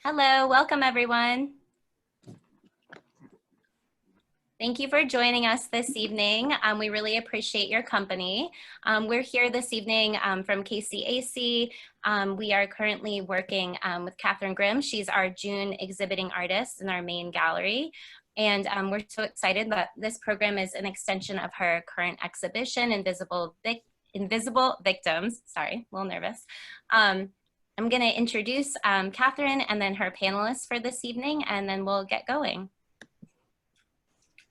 Hello, welcome everyone. Thank you for joining us this evening. We really appreciate your company. We're here this evening from KCAC. We are currently working with Kathryne Grimm. She's our June exhibiting artist in our main gallery. And we're so excited that this program is an extension of her current exhibition, Invisible Victims. Sorry, a little nervous. I'm going to introduce Kathryne and then her panelists for this evening, and then we'll get going.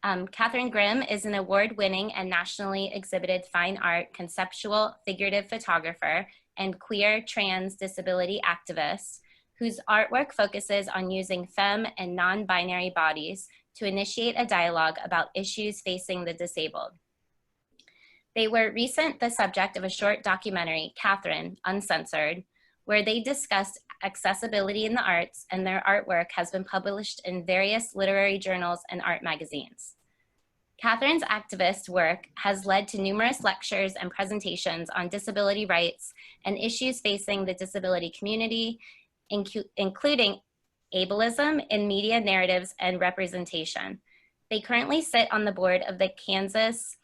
Kathryne Grimm is an award-winning and nationally exhibited fine art, conceptual, figurative photographer, and queer trans disability activist whose artwork focuses on using femme and non-binary bodies to initiate a dialogue about issues facing the disabled. They were recently the subject of a short documentary, Kathryne, Uncensored, where they discussed accessibility in the arts, and their artwork has been published in various literary journals and art magazines. Kathryne's activist work has led to numerous lectures and presentations on disability rights and issues facing the disability community, including ableism in media narratives and representation. They currently sit on the board of the Kansas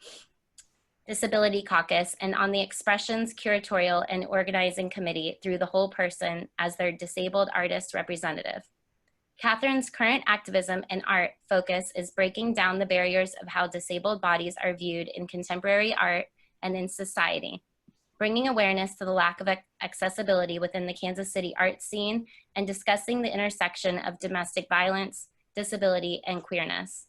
Disability Caucus and on the Expressions, Curatorial, and Organizing Committee through the Whole Person as their disabled artist representative. Kathryne's current activism and art focus is breaking down the barriers of how disabled bodies are viewed in contemporary art and in society, bringing awareness to the lack of accessibility within the Kansas City art scene, and discussing the intersection of domestic violence, disability, and queerness.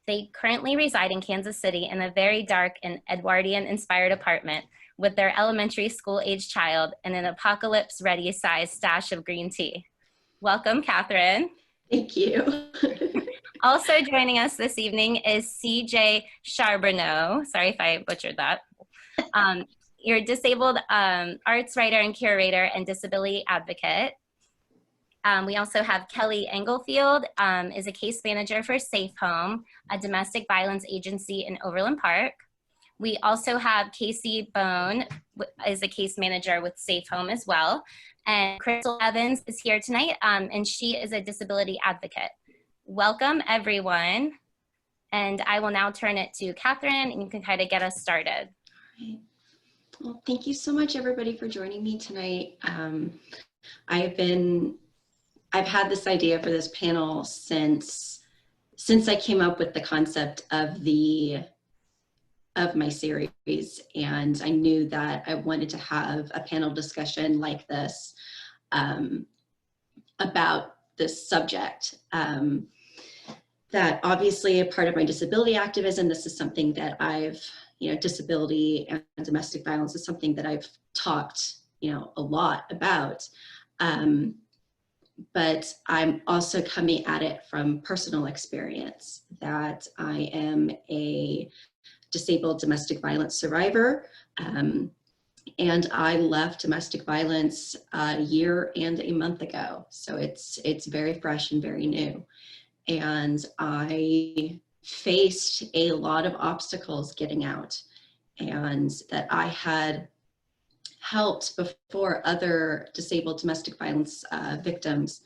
They currently reside in Kansas City in a very dark and Edwardian-inspired apartment with their elementary school-age child and an apocalypse-ready size stash of green tea. Welcome, Kathryne. Thank you. Also joining us this evening is CJ Charbonneau. Sorry if I butchered that. You're a disabled arts writer and curator and disability advocate. We also have Kelly Englefield, is a case manager for Safe Home, a domestic violence agency in Overland Park. We also have Casey Bone, is a case manager with Safe Home as well. And Crystal Evans is here tonight, and she is a disability advocate. Welcome, everyone. And I will now turn it to Kathryne, and you can kind of get us started. All right. Well, thank you so much, everybody, for joining me tonight. I've had this idea for this panel since I came up with the concept of my series, and I knew that I wanted to have a panel discussion like this about this subject. That obviously a part of my disability activism, this is something that disability and domestic violence is something that I've talked, a lot about. But I'm also coming at it from personal experience, that I am a disabled domestic violence survivor, and I left domestic violence a year and a month ago. So it's very fresh and very new. And I faced a lot of obstacles getting out, and that I had helped before other disabled domestic violence victims,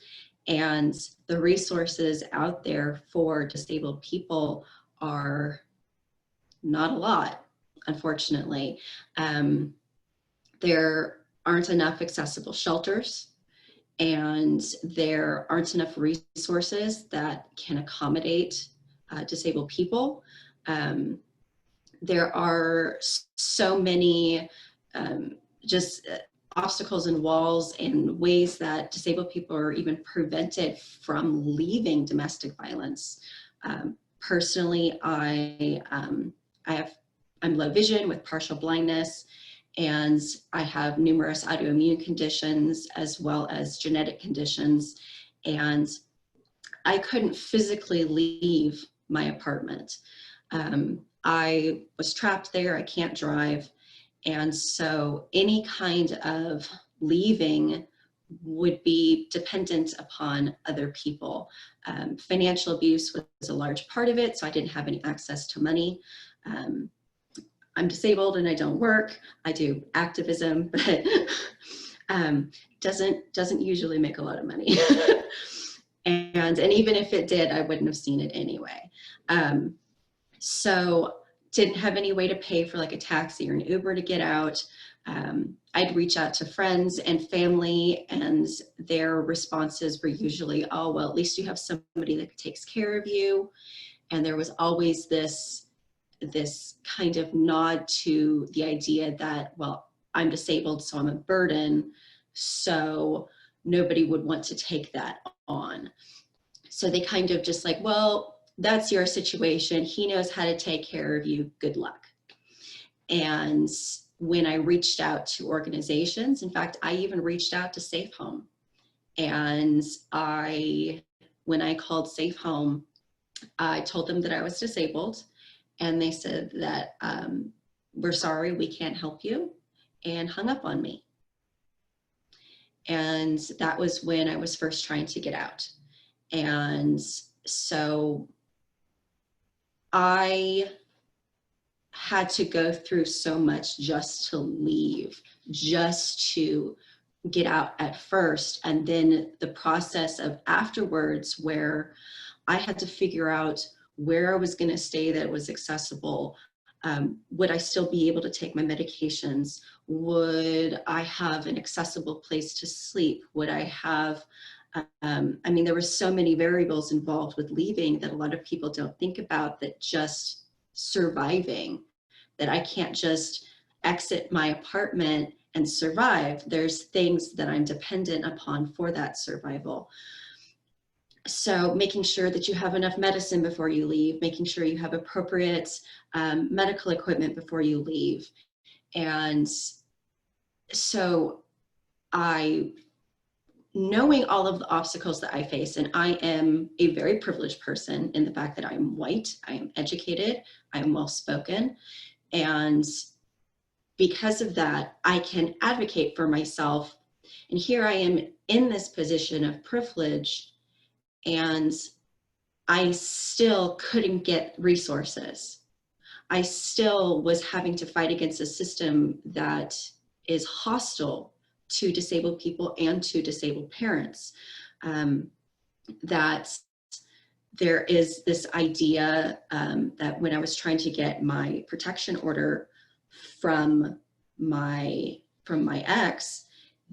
and the resources out there for disabled people are not a lot, unfortunately. There aren't enough accessible shelters, and there aren't enough resources that can accommodate disabled people. There are so many obstacles and walls and ways that disabled people are even prevented from leaving domestic violence. Personally, I'm low vision with partial blindness, and I have numerous autoimmune conditions as well as genetic conditions, and I couldn't physically leave my apartment. I was trapped there, I can't drive, and so any kind of leaving would be dependent upon other people. Financial abuse was a large part of it, so I didn't have any access to money. I'm disabled and I don't work. I do activism, but doesn't usually make a lot of money. and even if it did, I wouldn't have seen it anyway. So didn't have any way to pay for like a taxi or an Uber to get out. I'd reach out to friends and family, and their responses were usually, oh, well, at least you have somebody that takes care of you. And there was always this kind of nod to the idea that, well, I'm disabled, so I'm a burden, so nobody would want to take that on. So they kind of just like, well, that's your situation. He knows how to take care of you. Good luck. And when I reached out to organizations, in fact, I even reached out to Safe Home. And when I called Safe Home, I told them that I was disabled, and they said that we're sorry, we can't help you, and hung up on me. And that was when I was first trying to get out. And so I had to go through so much just to leave, just to get out at first. And then the process of afterwards, where I had to figure out where I was going to stay that was accessible. Would I still be able to take my medications? Would I have an accessible place to sleep? Would I have, I mean, there were so many variables involved with leaving that a lot of people don't think about, that just surviving, that I can't just exit my apartment and survive. There's things that I'm dependent upon for that survival. So making sure that you have enough medicine before you leave, making sure you have appropriate medical equipment before you leave. And so knowing all of the obstacles that I face, and I am a very privileged person in the fact that I'm white, I am educated, I am well-spoken, and because of that, I can advocate for myself. And here I am in this position of privilege, and I still couldn't get resources. I still was having to fight against a system that is hostile to disabled people and to disabled parents. That there is this idea that when I was trying to get my protection order from my ex,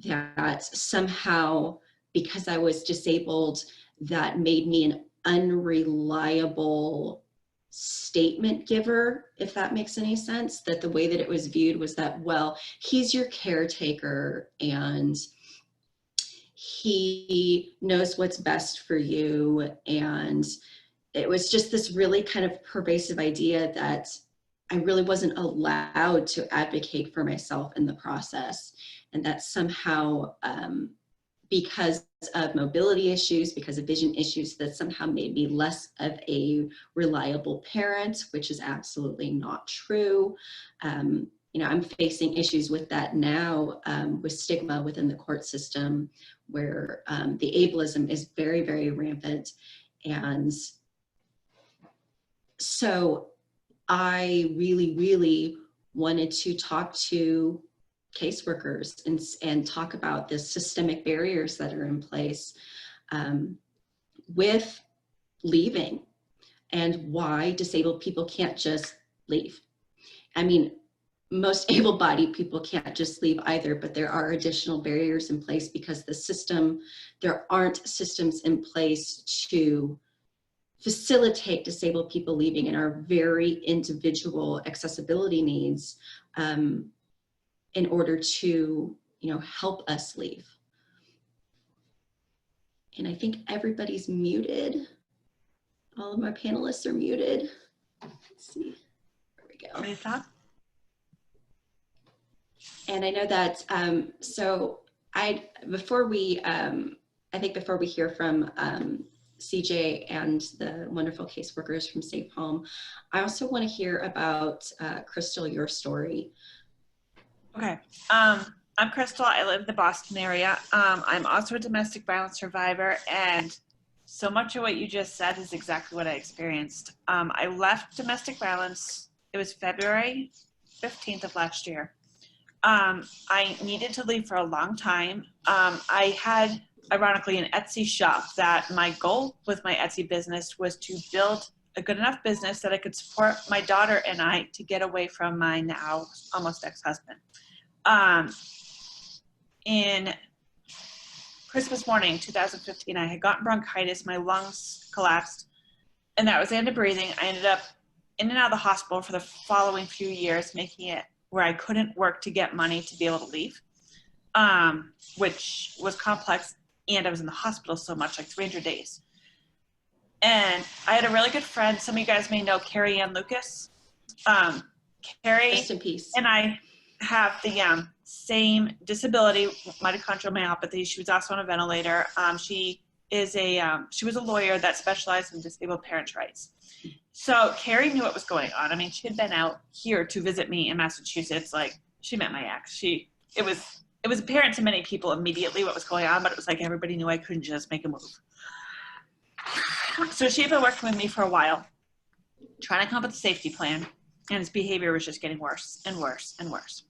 that somehow, because I was disabled, that made me an unreliable statement giver, if that makes any sense. That the way that it was viewed was that, well, he's your caretaker and he knows what's best for you. And it was just this really kind of pervasive idea that I really wasn't allowed to advocate for myself in the process. And that somehow, because of mobility issues, because of vision issues, that somehow made me less of a reliable parent, which is absolutely not true. You know, I'm facing issues with that now, with stigma within the court system, where the ableism is very, very rampant. And so I really, really wanted to talk to caseworkers and talk about the systemic barriers that are in place with leaving, and why disabled people can't just leave. I mean, most able-bodied people can't just leave either, but there are additional barriers in place because there aren't systems in place to facilitate disabled people leaving, and our very individual accessibility needs in order to, you know, help us leave. And I think everybody's muted. All of my panelists are muted. Let's see, there we go. And I know that, so before we hear from CJ and the wonderful caseworkers from Safe Home, I also want to hear about, Crystal, your story. Okay, I'm Crystal. I live in the Boston area. I'm also a domestic violence survivor, and so much of what you just said is exactly what I experienced. I left domestic violence, it was February 15th of last year. I needed to leave for a long time. I had, ironically, an Etsy shop that my goal with my Etsy business was to build a good enough business that I could support my daughter and I to get away from my now almost ex-husband. In Christmas morning, 2015, I had gotten bronchitis, my lungs collapsed, and that was the end of breathing. I ended up in and out of the hospital for the following few years, making it where I couldn't work to get money to be able to leave, which was complex, and I was in the hospital so much, like 300 days. And I had a really good friend, some of you guys may know Carrie Ann Lucas. Carrie Rest in peace. And I have the same disability, mitochondrial myopathy. She was also on a ventilator. She was a lawyer that specialized in disabled parents' rights. So Carrie knew what was going on. I mean, she had been out here to visit me in Massachusetts. Like, she met my ex. It was apparent to many people immediately what was going on, but it was like everybody knew I couldn't just make a move. So she had been working with me for a while, trying to come up with a safety plan, and his behavior was just getting worse and worse and worse.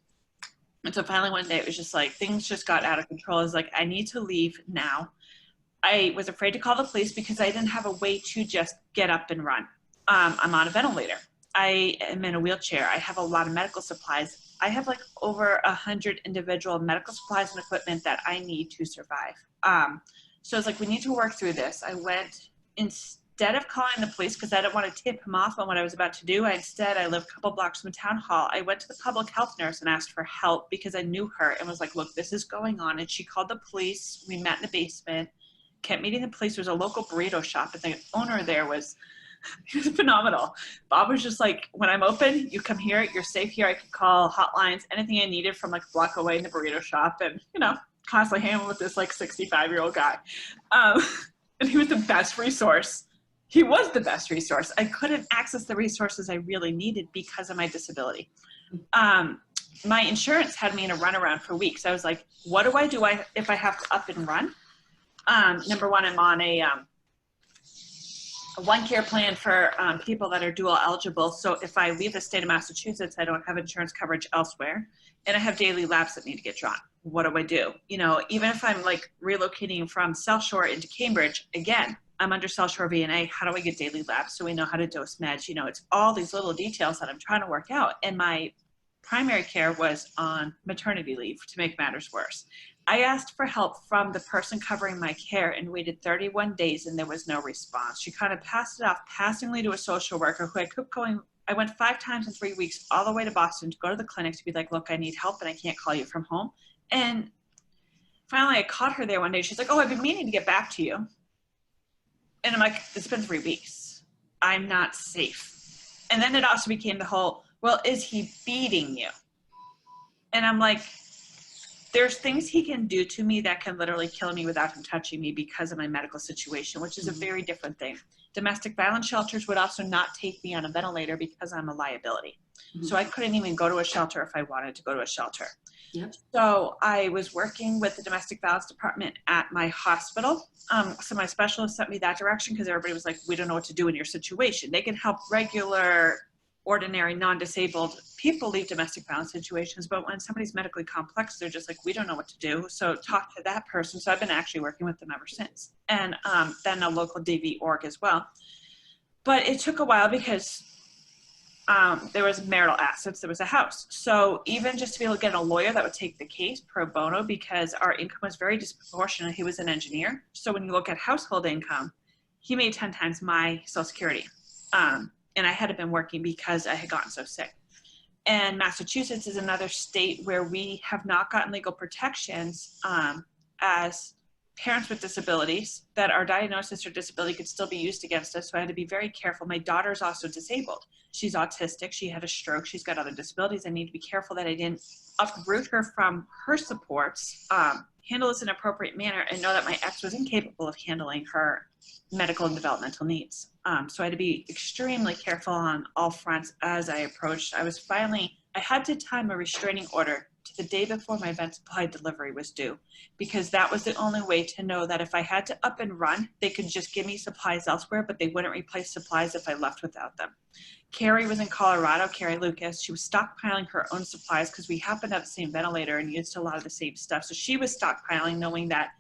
And so finally one day it was just like, things just got out of control. I was like, I need to leave now. I was afraid to call the police because I didn't have a way to just get up and run. I'm on a ventilator. I am in a wheelchair. I have a lot of medical supplies. I have like over 100 individual medical supplies and equipment that I need to survive. So I was like, we need to work through this. I went, instead of calling the police, because I didn't want to tip him off on what I was about to do, I live a couple blocks from the town hall. I went to the public health nurse and asked for help because I knew her and was like, look, this is going on. And she called the police. We met in the basement, kept meeting the police. There was a local burrito shop, and the owner there was phenomenal. Bob was just like, when I'm open, you come here, you're safe here. I could call hotlines, anything I needed from like a block away in the burrito shop, and, you know, constantly hanging with this like 65-year-old guy. And he was the best resource. He was the best resource. I couldn't access the resources I really needed because of my disability. My insurance had me in a runaround for weeks. I was like, what do I do if I have to up and run? Number one, I'm on a one care plan for people that are dual eligible. So if I leave the state of Massachusetts, I don't have insurance coverage elsewhere, and I have daily labs that need to get drawn. What do I do? You know, even if I'm like relocating from South Shore into Cambridge, again, I'm under South Shore VNA. How do I get daily labs so we know how to dose meds? You know, it's all these little details that I'm trying to work out. And my primary care was on maternity leave to make matters worse. I asked for help from the person covering my care and waited 31 days and there was no response. She kind of passed it off passingly to a social worker who I kept going. I went 5 times in 3 weeks all the way to Boston to go to the clinic to be like, look, I need help and I can't call you from home. And finally I caught her there one day. She's like, oh, I've been meaning to get back to you. And I'm like, it's been 3 weeks. I'm not safe. And then it also became the whole, well, is he beating you? And I'm like, there's things he can do to me that can literally kill me without him touching me because of my medical situation, which is a very different thing. Domestic violence shelters would also not take me on a ventilator because I'm a liability. So I couldn't even go to a shelter if I wanted to go to a shelter. Yep. So I was working with the domestic violence department at my hospital. So my specialist sent me that direction because everybody was like, we don't know what to do in your situation. They can help regular, ordinary, non-disabled people leave domestic violence situations, but when somebody's medically complex, they're just like, we don't know what to do. So talk to that person. So I've been actually working with them ever since. And then a local DV org as well. But it took a while because there was marital assets, there was a house. So even just to be able to get a lawyer that would take the case pro bono, because our income was very disproportionate. He was an engineer. So when you look at household income, he made 10 times my Social Security. And I hadn't been working because I had gotten so sick. And Massachusetts is another state where we have not gotten legal protections as parents with disabilities, that our diagnosis or disability could still be used against us. So I had to be very careful. My daughter's also disabled. She's autistic. She had a stroke. She's got other disabilities. I need to be careful that I didn't uproot her from her supports, handle this in an appropriate manner, and know that my ex was incapable of handling her medical and developmental needs. So I had to be extremely careful on all fronts as I approached. I had to time a restraining order to the day before my event supply delivery was due, because that was the only way to know that if I had to up and run, they could just give me supplies elsewhere, but they wouldn't replace supplies if I left without them. Carrie was in Colorado, Carrie Lucas. She was stockpiling her own supplies because we happened to have the same ventilator and used a lot of the same stuff. So she was stockpiling, knowing that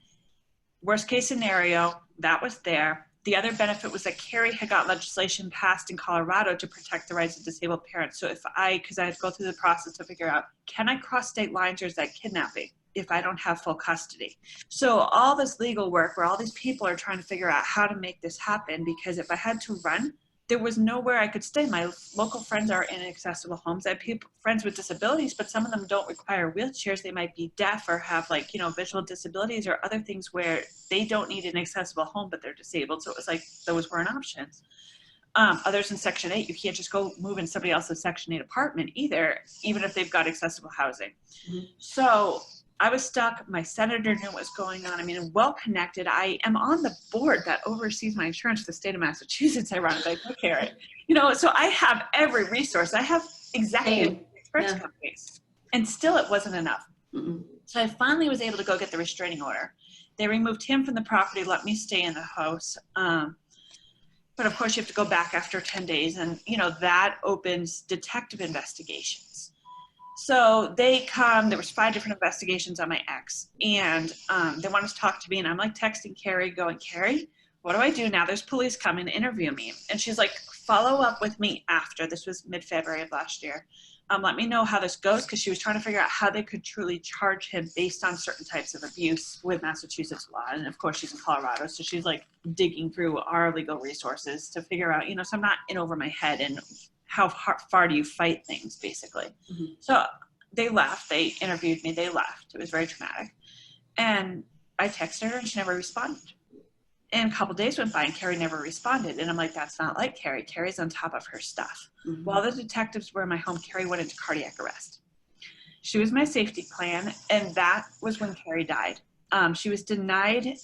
worst case scenario, that was there. The other benefit was that Carrie had got legislation passed in Colorado to protect the rights of disabled parents. So because I had to go through the process to figure out, can I cross state lines or is that kidnapping if I don't have full custody? So all this legal work where all these people are trying to figure out how to make this happen, because if I had to run, there was nowhere I could stay. My local friends are in inaccessible homes. I have friends with disabilities, but some of them don't require wheelchairs. They might be deaf or have visual disabilities or other things where they don't need an accessible home, but they're disabled. So it was like, those weren't options. Others in Section 8, you can't just go move in somebody else's Section 8 apartment either, even if they've got accessible housing. Mm-hmm. So I was stuck. My senator knew what was going on. I mean, well connected. I am on the board that oversees my insurance for the state of Massachusetts, ironically. Carrie. So I have every resource. I have executive insurance companies. And still it wasn't enough. Mm-mm. So I finally was able to go get the restraining order. They removed him from the property, let me stay in the house. But of course you have to go back after 10 days. And, that opens detective investigations. So they come, there was 5 different investigations on my ex, and they wanted to talk to me, and I'm like texting Carrie going, Carrie, what do I do now? There's police coming to interview me. And she's like, follow up with me after. This was mid-February of last year. Let me know how this goes, because she was trying to figure out how they could truly charge him based on certain types of abuse with Massachusetts law. And of course she's in Colorado, so she's like digging through our legal resources to figure out, so I'm not in over my head and how far do you fight things, basically. Mm-hmm. So they left. They interviewed me. They left. It was very traumatic. And I texted her, and she never responded. And a couple of days went by, and Carrie never responded. And I'm like, that's not like Carrie. Carrie's on top of her stuff. Mm-hmm. While the detectives were in my home, Carrie went into cardiac arrest. She was my safety plan, and that was when Carrie died. She was denied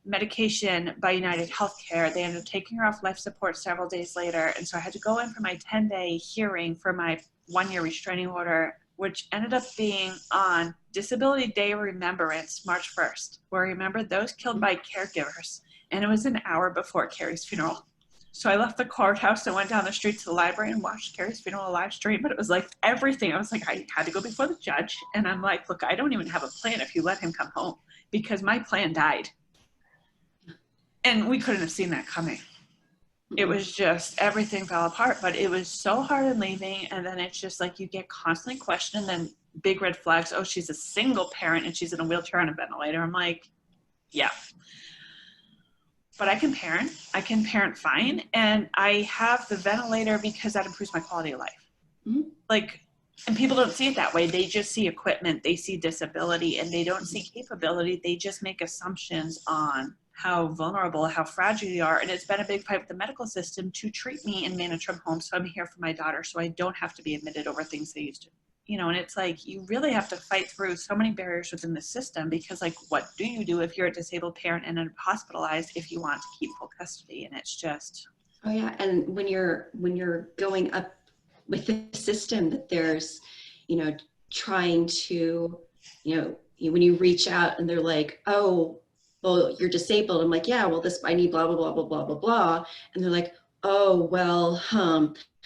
medication by United Healthcare. They ended up taking her off life support several days later. And so I had to go in for my 10-day hearing for my 1-year restraining order, which ended up being on Disability Day Remembrance, March 1st, where I remembered those killed by caregivers. And it was an hour before Carrie's funeral. So I left the courthouse and went down the street to the library and watched Carrie's funeral live stream. But it was like everything. I was like, I had to go before the judge. And I'm like, look, I don't even have a plan if you let him come home, because my plan died. And we couldn't have seen that coming. It was just, everything fell apart, but it was so hard in leaving. And then it's just like, you get constantly questioned, and then big red flags. Oh, she's a single parent and she's in a wheelchair on a ventilator. I'm like, yeah, but I can parent fine. And I have the ventilator because that improves my quality of life. Mm-hmm. And people don't see it that way. They just see equipment, they see disability, and they don't see capability. They just make assumptions on how vulnerable, how fragile you are. And it's been a big fight with the medical system to treat me and manage from home. So I'm here for my daughter, so I don't have to be admitted over things they used to. And it's like, you really have to fight through so many barriers within the system, because what do you do if you're a disabled parent and hospitalized if you want to keep full custody? And it's just. Oh yeah. And when you're going up with the system, that there's, trying to, when you reach out and they're like, oh, well, you're disabled. I'm like, yeah, well, I need blah, blah, blah, blah, blah, blah, blah. And they're like, oh, well,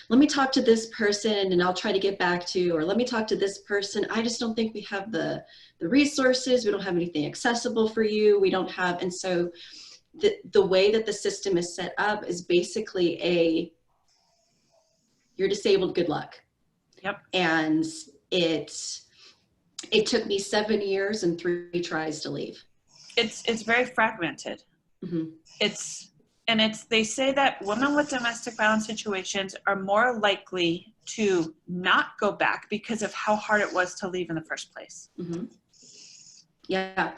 let me talk to this person and I'll try to get back to you, or let me talk to this person. I just don't think we have the resources. We don't have anything accessible for you. We don't have, and so the way that the system is set up is basically you're disabled, good luck. Yep. And it took me 7 years and 3 tries to leave. It's very fragmented. Mm-hmm. They say that women with domestic violence situations are more likely to not go back because of how hard it was to leave in the first place. Mm-hmm. Yeah.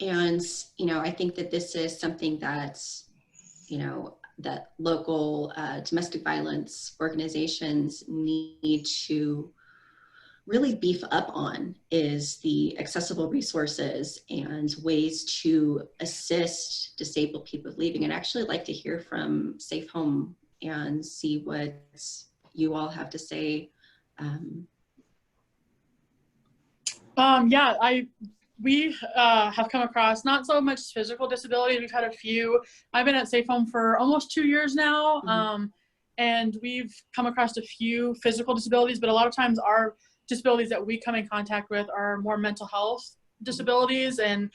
And, I think that this is something that, that local domestic violence organizations need to really beef up on, is the accessible resources and ways to assist disabled people leaving. And actually like to hear from Safe Home and see what you all have to say. We have come across not so much physical disability. We've had a few. I've been at Safe Home for almost 2 years now. Mm-hmm. and we've come across a few physical disabilities, but a lot of times our disabilities that we come in contact with are more mental health disabilities. And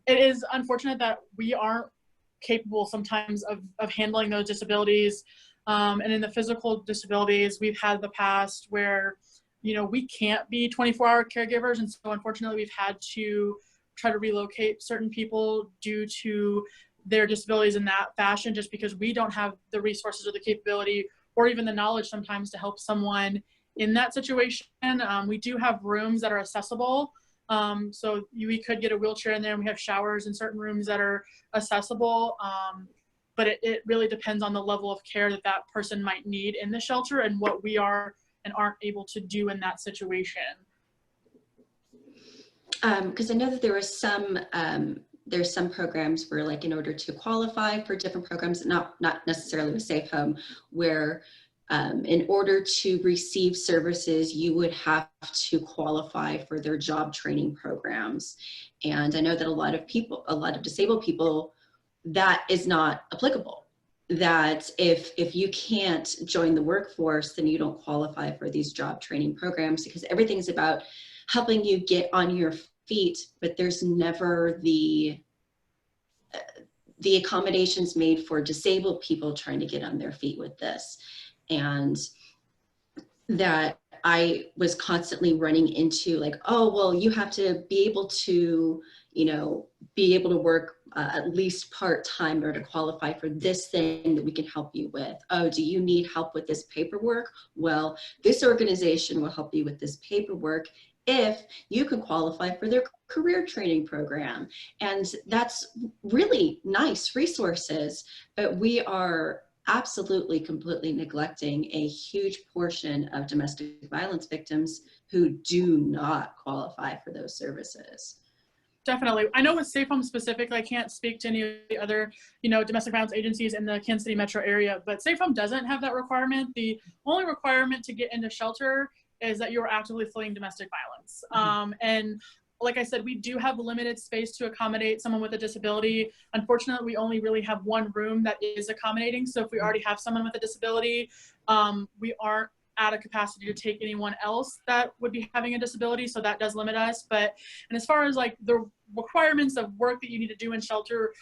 it is unfortunate that we aren't capable sometimes of handling those disabilities. And in the physical disabilities, we've had the past where, you know, we can't be 24-hour caregivers. And so unfortunately, we've had to try to relocate certain people due to their disabilities in that fashion, just because we don't have the resources or the capability or even the knowledge sometimes to help someone in that situation. We do have rooms that are accessible. So we could get a wheelchair in there, and we have showers in certain rooms that are accessible. But it really depends on the level of care that that person might need in the shelter and what we are and aren't able to do in that situation. Because I know that there was there's some programs where, like, in order to qualify for different programs, not necessarily with Safe Home, where in order to receive services, you would have to qualify for their job training programs. And I know that a lot of disabled people, that is not applicable. That if you can't join the workforce, then you don't qualify for these job training programs, because everything's about helping you get on your feet, but there's never the accommodations made for disabled people trying to get on their feet with this. And that I was constantly running into, like, oh, well, you have to be able to, you know, be able to work at least part-time in order to qualify for this thing that we can help you with. Oh, do you need help with this paperwork? Well, this organization will help you with this paperwork if you can qualify for their career training program. And that's really nice resources, but we are absolutely completely neglecting a huge portion of domestic violence victims who do not qualify for those services. Definitely. I know with Safe Home specifically, I can't speak to any of the other, you know, domestic violence agencies in the Kansas City metro area, but Safe Home doesn't have that requirement. The only requirement to get into shelter is that you're actively fleeing domestic violence. And like I said, we do have limited space to accommodate someone with a disability. Unfortunately, we only really have one room that is accommodating. So if we already have someone with a disability, we aren't at a capacity to take anyone else that would be having a disability. So that does limit us. But, and as far as like the requirements of work that you need to do in shelter,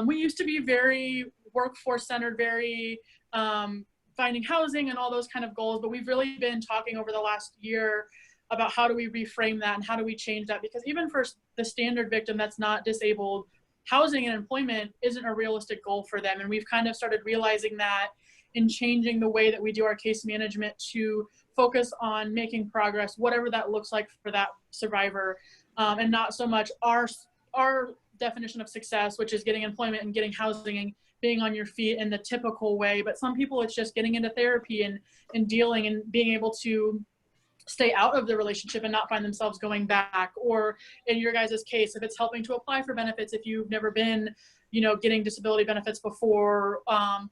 we used to be very workforce centered, very finding housing and all those kind of goals. But we've really been talking over the last year about how do we reframe that and how do we change that? Because even for the standard victim that's not disabled, housing and employment isn't a realistic goal for them. And we've kind of started realizing that in changing the way that we do our case management to focus on making progress, whatever that looks like for that survivor, and not so much our definition of success, which is getting employment and getting housing and being on your feet in the typical way. But some people, it's just getting into therapy and dealing and being able to stay out of the relationship and not find themselves going back. Or in your guys' case, if it's helping to apply for benefits, if you've never been, you know, getting disability benefits before,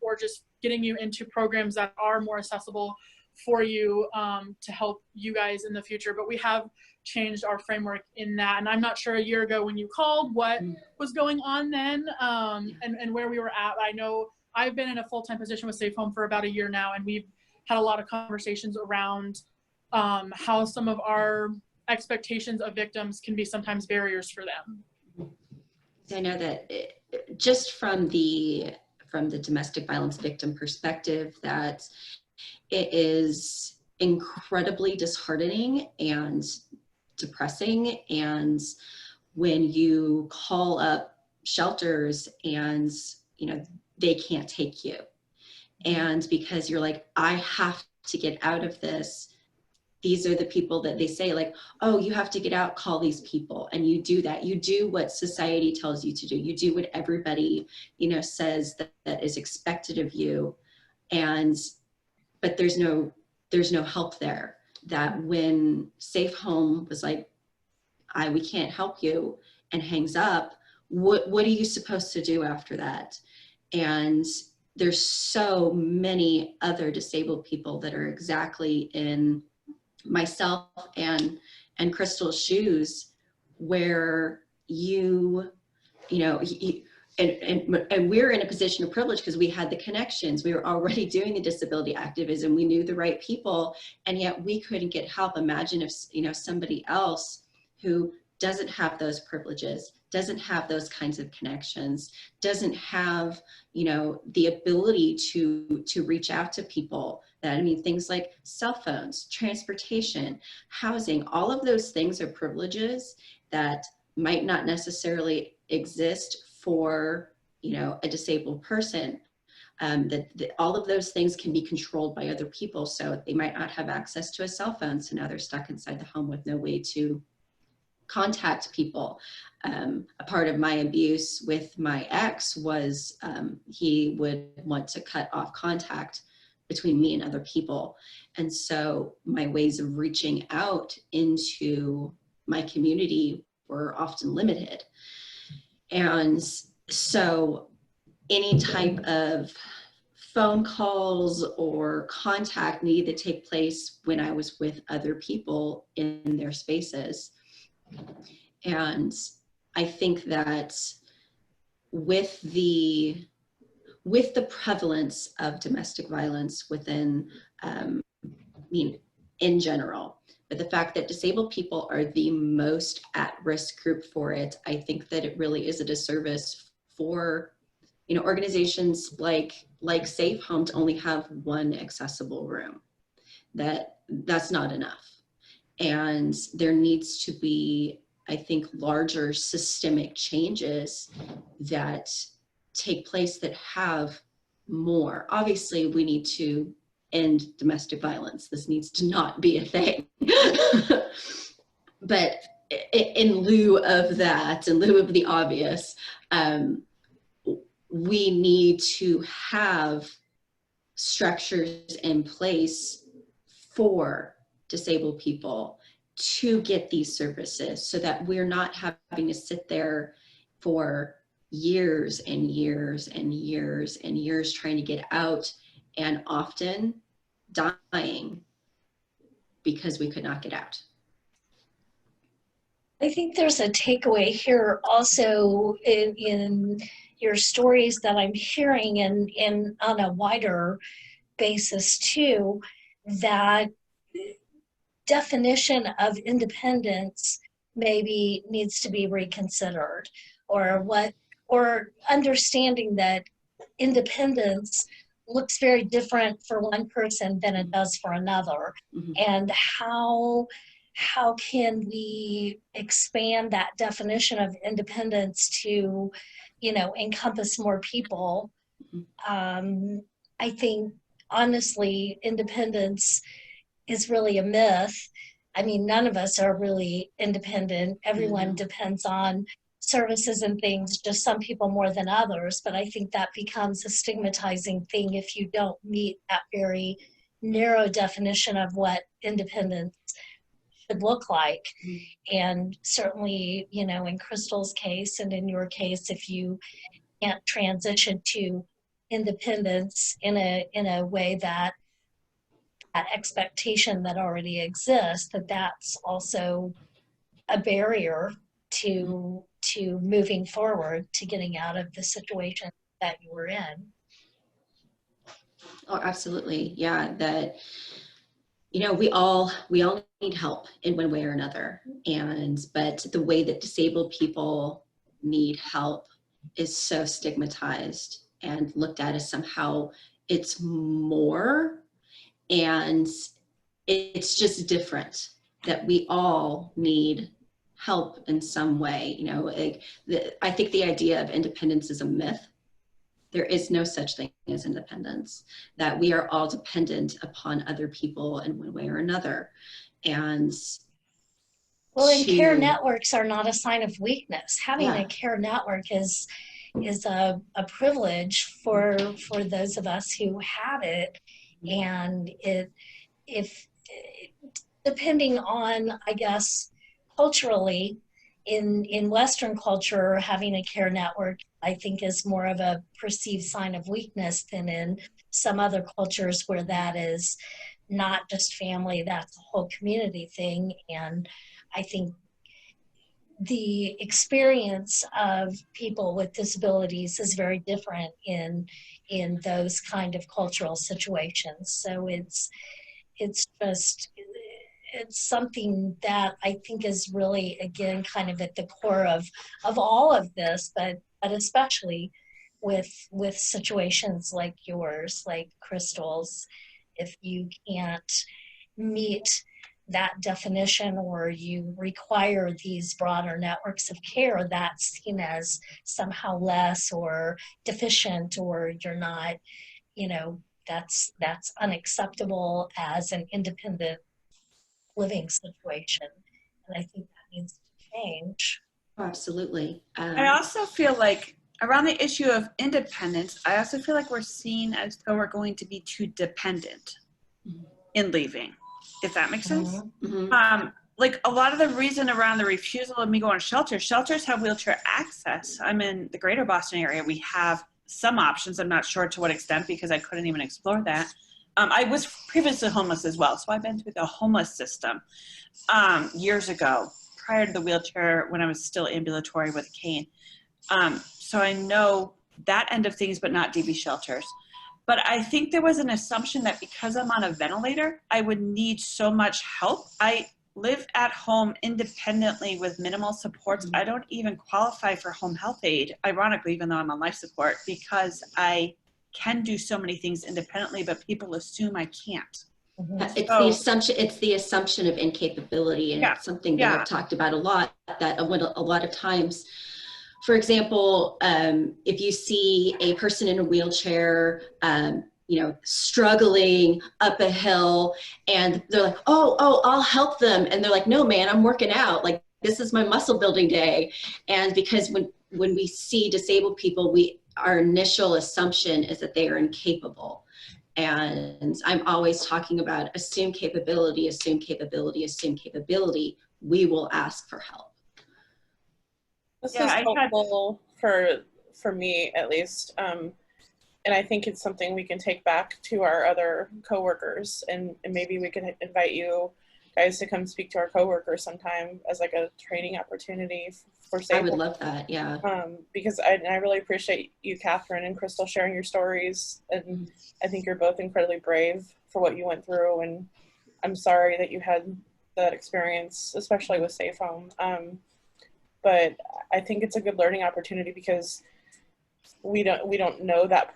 or just getting you into programs that are more accessible for you to help you guys in the future. But we have changed our framework in that. And I'm not sure a year ago when you called what was going on then, and where we were at. I know I've been in a full-time position with Safe Home for about a year now, and we've had a lot of conversations around how some of our expectations of victims can be sometimes barriers for them. I know that just from the domestic violence victim perspective, that it is incredibly disheartening and depressing. And when you call up shelters and, you know, they can't take you, and because you're like, I have to get out of this, these are the people that they say, like, oh, you have to get out, call these people. And you do that. You do what society tells you to do. You do what everybody, you know, says that is expected of you. But there's no help there. That when Safe Home was like, we can't help you, and hangs up, what are you supposed to do after that? And there's so many other disabled people that are exactly in myself and Crystal's shoes, where you know, and we're in a position of privilege because we had the connections. We were already doing the disability activism. We knew the right people, and yet we couldn't get help. Imagine if, you know, somebody else who doesn't have those privileges, doesn't have those kinds of connections, doesn't have, you know, the ability to reach out to people. That, I mean, things like cell phones, transportation, housing, all of those things are privileges that might not necessarily exist for, you know, a disabled person. All of those things can be controlled by other people. So they might not have access to a cell phone. So now they're stuck inside the home with no way to contact people. A part of my abuse with my ex was he would want to cut off contact between me and other people. And so my ways of reaching out into my community were often limited. And so any type of phone calls or contact needed to take place when I was with other people in their spaces. And I think that with the prevalence of domestic violence within, in general, but the fact that disabled people are the most at-risk group for it, I think that it really is a disservice for, you know, organizations like Safe Home to only have one accessible room. That's not enough. And there needs to be, I think, larger systemic changes that take place that have more. Obviously, we need to end domestic violence. This needs to not be a thing. But in lieu of that, in lieu of the obvious, we need to have structures in place for disabled people to get these services so that we're not having to sit there for years and years and years and years trying to get out, and often dying because we could not get out. I think there's a takeaway here also in your stories that I'm hearing, and on a wider basis too, that definition of independence maybe needs to be reconsidered, or understanding that independence looks very different for one person than it does for another. Mm-hmm. And how can we expand that definition of independence to, you know, encompass more people? Mm-hmm. I think, honestly, independence is really a myth. I mean, none of us are really independent. Everyone mm-hmm. depends on services and things, just some people more than others. But I think that becomes a stigmatizing thing if you don't meet that very narrow definition of what independence should look like. Mm-hmm. And certainly, you know, in Crystal's case and in your case, if you can't transition to independence in a way that expectation that already exists, that's also a barrier to moving forward, to getting out of the situation that you were in. Oh, absolutely. Yeah, that, you know, we all need help in one way or another. But the way that disabled people need help is so stigmatized and looked at as somehow it's more, and it's just different, that we all need help in some way. You know, I think the idea of independence is a myth. There is no such thing as independence, that we are all dependent upon other people in one way or another. And care networks are not a sign of weakness. Having a care network is a privilege for those of us who have it. And if depending on, I guess, culturally, in Western culture, having a care network, I think, is more of a perceived sign of weakness than in some other cultures where that is not just family, that's a whole community thing. And I think the experience of people with disabilities is very different in those kind of cultural situations. So it's just, it's something that I think is really, again, kind of at the core of all of this, but especially with situations like yours, like Crystal's. If you can't meet that definition, or you require these broader networks of care, that's seen as somehow less or deficient, or you're not, you know, that's unacceptable as an independent living situation. And I think that needs to change. Absolutely. I also feel like around the issue of independence, I also feel like we're seen as though we're going to be too dependent in leaving, if that makes sense. Mm-hmm. Like a lot of the reason around the refusal of me going to shelters have wheelchair access. I'm in the greater Boston area. We have some options. I'm not sure to what extent because I couldn't even explore that. I was previously homeless as well. So I've been through the homeless system years ago, prior to the wheelchair, when I was still ambulatory with a cane. So I know that end of things, but not DV shelters. But I think there was an assumption that because I'm on a ventilator, I would need so much help. I live at home independently with minimal supports. I don't even qualify for home health aid, ironically, even though I'm on life support, because I can do so many things independently, but people assume I can't. It's the assumption of incapability, and it's something that I've talked about a lot, that a lot of times, for example, if you see a person in a wheelchair, you know, struggling up a hill, and they're like, oh, I'll help them. And they're like, no, man, I'm working out. Like, this is my muscle building day. And because when we see disabled people, our initial assumption is that they are incapable. And I'm always talking about assume capability, assume capability, assume capability. We will ask for help. This is helpful for me, at least. And I think it's something we can take back to our other coworkers, and maybe we can invite you guys to come speak to our coworkers sometime as like a training opportunity for safety. I would love that, yeah. Because I really appreciate you, Kathryne and Crystal, sharing your stories, and I think you're both incredibly brave for what you went through, and I'm sorry that you had that experience, especially with Safe Home. But I think it's a good learning opportunity because we don't know that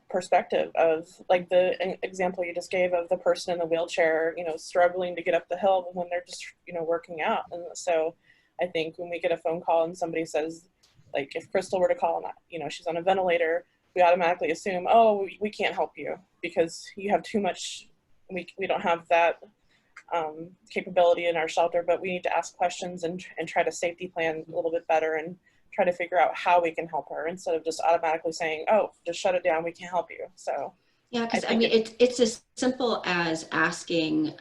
perspective of, like the example you just gave of the person in the wheelchair, you know, struggling to get up the hill when they're just, you know, working out. And so I think when we get a phone call and somebody says, like, if Crystal were to call and, you know, she's on a ventilator, we automatically assume, oh, we can't help you because you have too much, we don't have that capability in our shelter, but we need to ask questions and try to safety plan a little bit better and try to figure out how we can help her instead of just automatically saying, oh, just shut it down, we can't help you. So yeah, because I mean, it's as simple as asking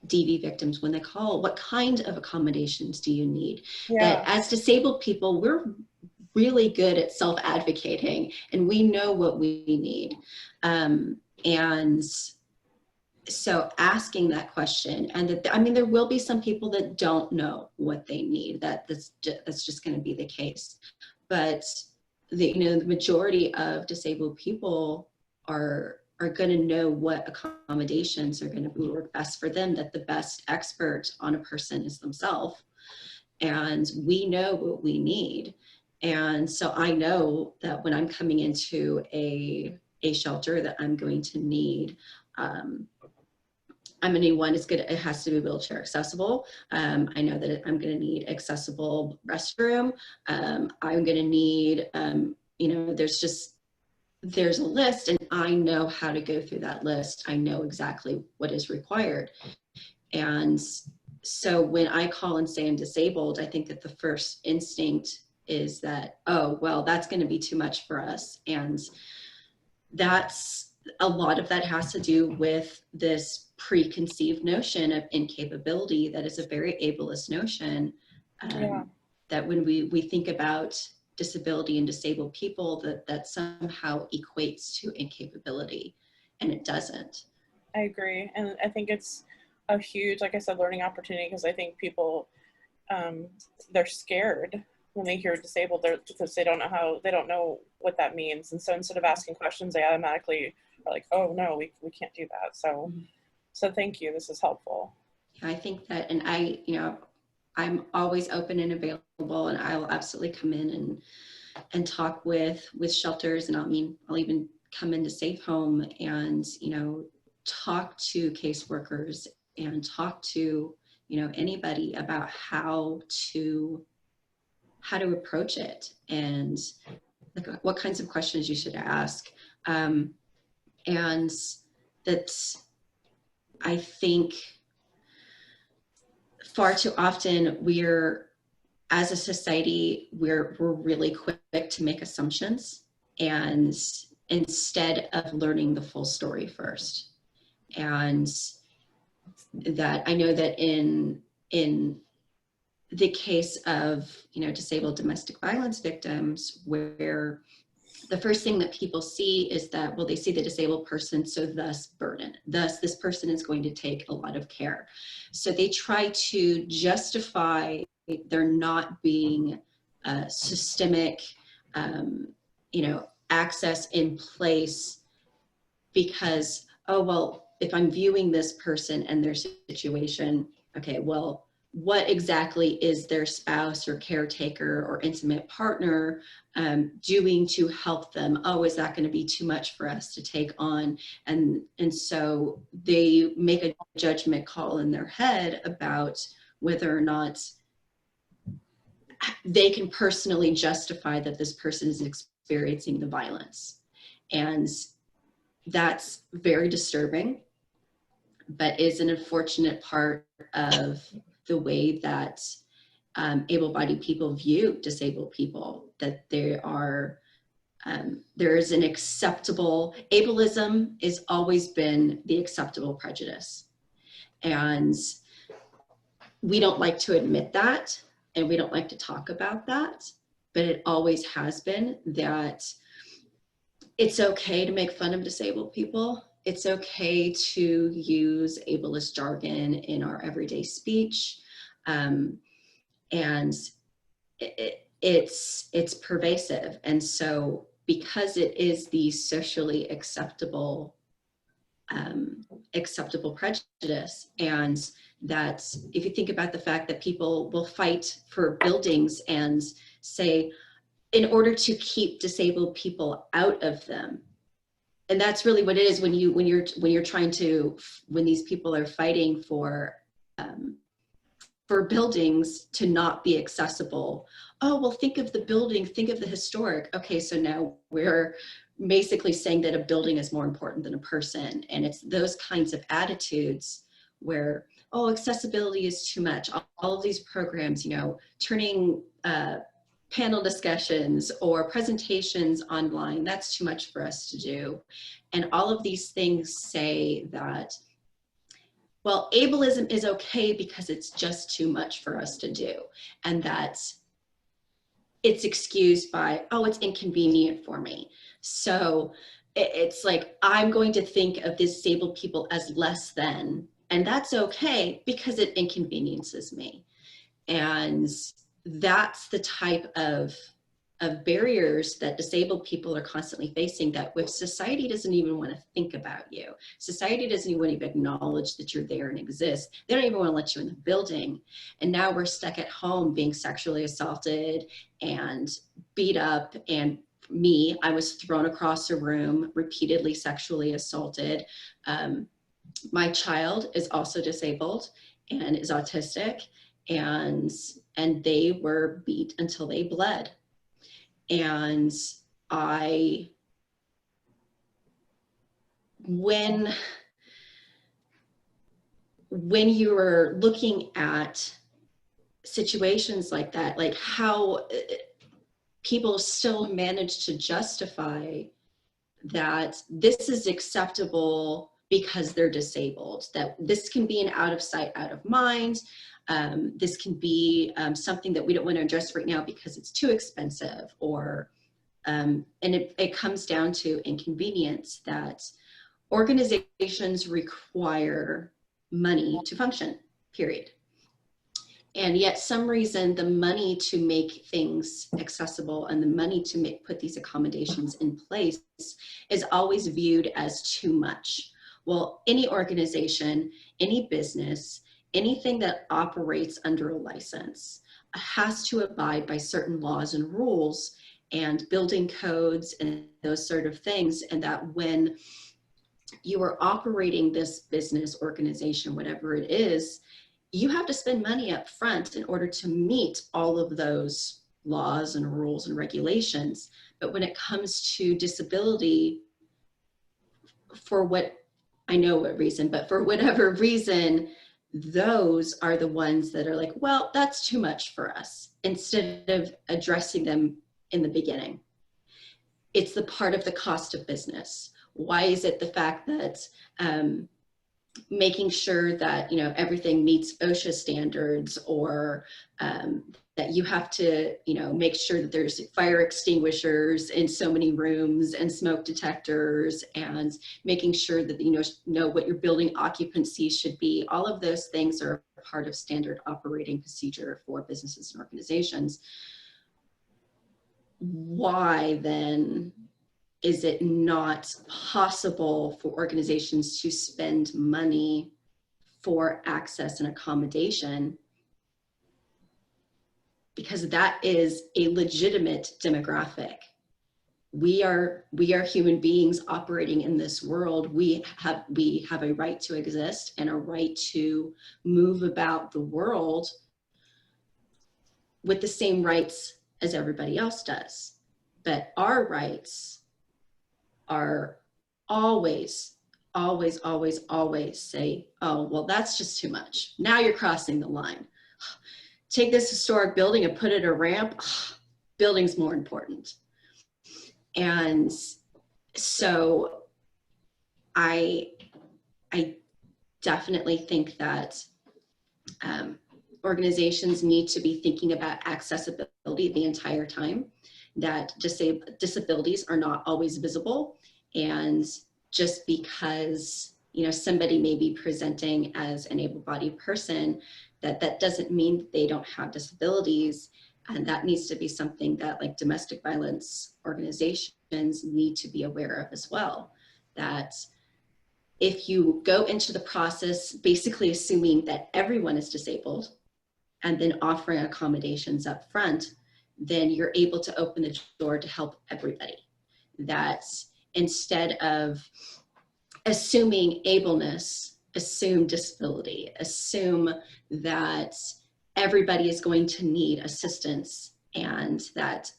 DV victims when they call, what kind of accommodations do you need? Yeah. That as disabled people, we're really good at self-advocating, and we know what we need. And so asking that question, and that, I mean, there will be some people that don't know what they need, that's just going to be the case. But the majority of disabled people are going to know what accommodations are going to work best for them, that the best expert on a person is themselves. And we know what we need. And so I know that when I'm coming into a shelter that I'm going to need, I'm gonna need one, it has to be wheelchair accessible. I know that I'm gonna need accessible restroom. I'm gonna need, there's a list, and I know how to go through that list. I know exactly what is required. And so when I call and say I'm disabled, I think that the first instinct is that, oh, well, that's gonna be too much for us. And a lot of that has to do with this preconceived notion of incapability that is a very ableist notion, that when we think about disability and disabled people, that somehow equates to incapability, and it doesn't. I agree, and I think it's a huge, like I said, learning opportunity, because I think people they're scared when they hear disabled, because they don't know what that means. And so instead of asking questions, they automatically are like, oh no, we can't do that. So thank you, this is helpful. I think that, and I'm always open and available, and I will absolutely come in and talk with shelters, and I'll even come into Safe Home and, talk to caseworkers and talk to, anybody about how to approach it, and like what kinds of questions you should ask. And that, I think far too often as a society, we're really quick to make assumptions, and instead of learning the full story first. And that I know that in the case of, disabled domestic violence victims, where the first thing that people see is that, well, they see the disabled person, so thus burden. Thus, this person is going to take a lot of care. So they try to justify there not being systemic, access in place because, oh, well, if I'm viewing this person and their situation, okay, well, what exactly is their spouse or caretaker or intimate partner doing to help them? Oh, is that going to be too much for us to take on? And so they make a judgment call in their head about whether or not they can personally justify that this person is experiencing the violence. And that's very disturbing, but is an unfortunate part of the way that able-bodied people view disabled people, that there is an acceptable, ableism has always been the acceptable prejudice. And we don't like to admit that, and we don't like to talk about that, but it always has been that it's okay to make fun of disabled people. It's okay to use ableist jargon in our everyday speech. And it's pervasive. And so because it is the socially acceptable prejudice, and that if you think about the fact that people will fight for buildings and say, in order to keep disabled people out of them. And that's really what it is when these people are fighting for buildings to not be accessible. Oh, well, think of the building, think of the historic. Okay, so now we're basically saying that a building is more important than a person. And it's those kinds of attitudes where, oh, accessibility is too much. All of these programs, turning panel discussions or presentations online, that's too much for us to do. And all of these things say that, well, ableism is okay because it's just too much for us to do. And that it's excused by, oh, it's inconvenient for me. So it's like, I'm going to think of disabled people as less than, and that's okay because it inconveniences me. And that's the type of barriers that disabled people are constantly facing, that with society doesn't even want to think about you. Society doesn't even want to acknowledge that you're there and exist. They don't even want to let you in the building. And now we're stuck at home being sexually assaulted and beat up. And I was thrown across a room, repeatedly sexually assaulted. My child is also disabled and is autistic, and they were beat until they bled. And when you are looking at situations like that, like how people still manage to justify that this is acceptable because they're disabled, that this can be an out of sight, out of mind. This can be something that we don't want to address right now because it's too expensive, or, and it comes down to inconvenience, that organizations require money to function, period. And yet some reason the money to make things accessible and the money to put these accommodations in place is always viewed as too much. Well, any organization, any business, anything that operates under a license has to abide by certain laws and rules and building codes and those sort of things. And that when you are operating this business, organization, whatever it is, you have to spend money up front in order to meet all of those laws and rules and regulations. But when it comes to disability, for what, I know what reason, but for whatever reason, those are the ones that are like, well, that's too much for us, instead of addressing them in the beginning. It's the part of the cost of business. Why is it the fact that making sure that, you know, everything meets OSHA standards, or that you have to, you know, make sure that there's fire extinguishers in so many rooms and smoke detectors, and making sure that, you know what your building occupancy should be. All of those things are part of standard operating procedure for businesses and organizations. Why then is it not possible for organizations to spend money for access and accommodation? Because that is a legitimate demographic. We are human beings operating in this world. We have a right to exist and a right to move about the world with the same rights as everybody else does. But our rights are always say, oh, well, that's just too much. Now you're crossing the line. Take this historic building and put it a ramp. Building's more important. And so I definitely think that organizations need to be thinking about accessibility the entire time, that disabilities are not always visible. And just because, you know, somebody may be presenting as an able-bodied person, that doesn't mean that they don't have disabilities. And that needs to be something that, like, domestic violence organizations need to be aware of as well. That if you go into the process basically assuming that everyone is disabled and then offering accommodations up front, then you're able to open the door to help everybody. That instead of assuming ableness, assume disability, assume that everybody is going to need assistance, and that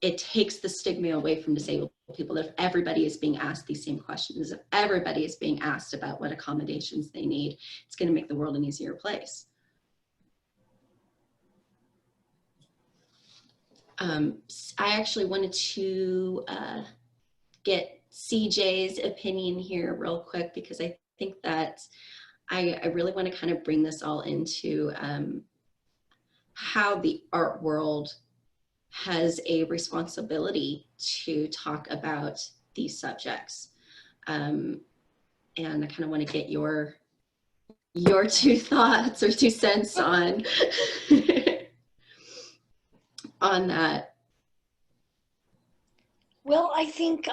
it takes the stigma away from disabled people. If everybody is being asked these same questions, if everybody is being asked about what accommodations they need, it's going to make the world an easier place. I actually wanted to get CJ's opinion here real quick, because I think that I really want to kind of bring this all into how the art world has a responsibility to talk about these subjects. And I kind of want to get your 2 thoughts or 2 cents on on that. Well, I think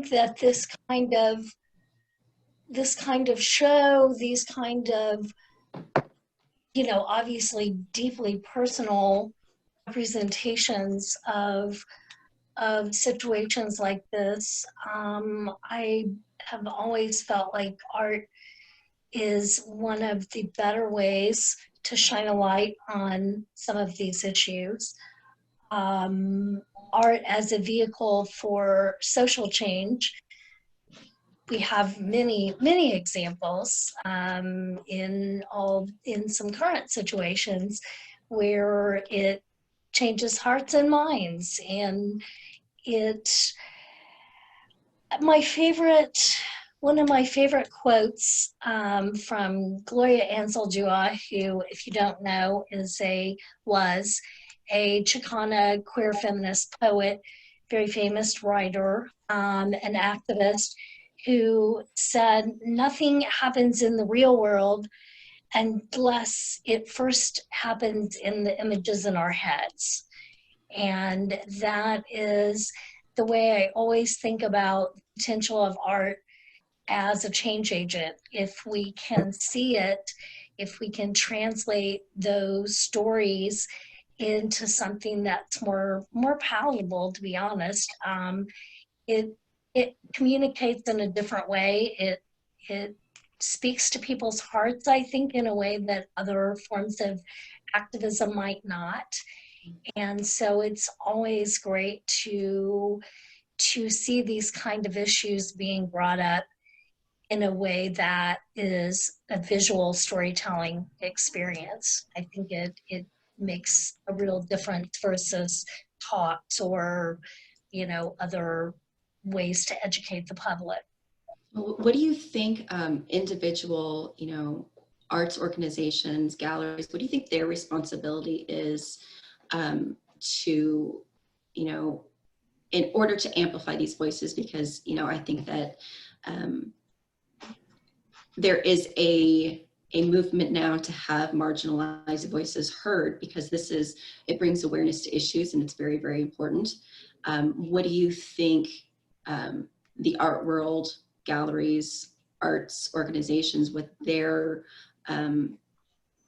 that this kind of show, these kind of, you know, obviously deeply personal representations of situations like this, I have always felt like art is one of the better ways to shine a light on some of these issues. Art as a vehicle for social change. We have many examples in some current situations where it changes hearts and minds. And one of my favorite quotes from Gloria Anzaldúa, who, if you don't know, was a Chicana queer feminist poet, very famous writer, an activist, who said, "Nothing happens in the real world unless it first happens in the images in our heads. And that is the way I always think about the potential of art as a change agent. If we can see it, if we can translate those stories into something that's more palatable, to be honest, it communicates in a different way. It speaks to people's hearts, I think, in a way that other forms of activism might not. And so it's always great to see these kind of issues being brought up in a way that is a visual storytelling experience. I think it makes a real difference versus talks or, you know, other ways to educate the public. What do you think individual, you know, arts organizations, galleries, what do you think their responsibility is to, you know, in order to amplify these voices? Because, you know, I think that there is a movement now to have marginalized voices heard, because it brings awareness to issues, and it's very, very important. What do you think the art world, galleries, arts organizations, with their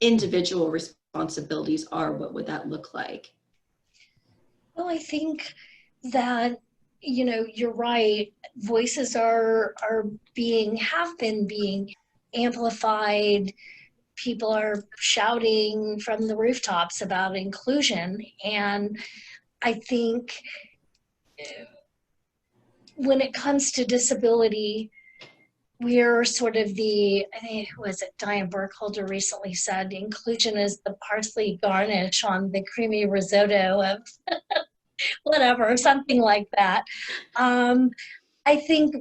individual responsibilities are? What would that look like? Well, I think that, you know, you're right. Voices have been being amplified. People are shouting from the rooftops about inclusion. And I think when it comes to disability, we're sort of I think, was it Diane Burkholder recently said, inclusion is the parsley garnish on the creamy risotto of whatever, something like that. I think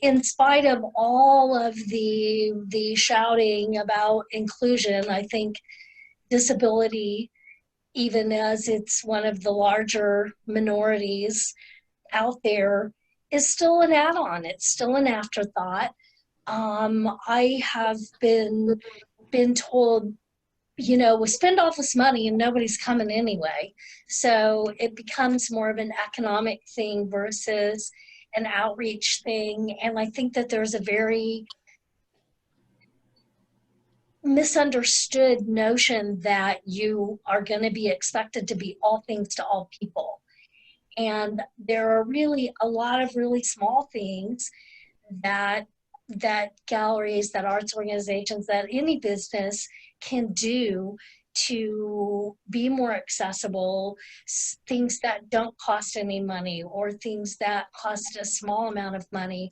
in spite of all of the shouting about inclusion, I think disability, even as it's one of the larger minorities out there, is still an add-on. It's still an afterthought. I have been told, you know, we spend all this money and nobody's coming anyway. So it becomes more of an economic thing versus an outreach thing. And I think that there's a very misunderstood notion that you are going to be expected to be all things to all people. And there are really a lot of really small things that galleries, that arts organizations, that any business can do to be more accessible, things that don't cost any money or things that cost a small amount of money,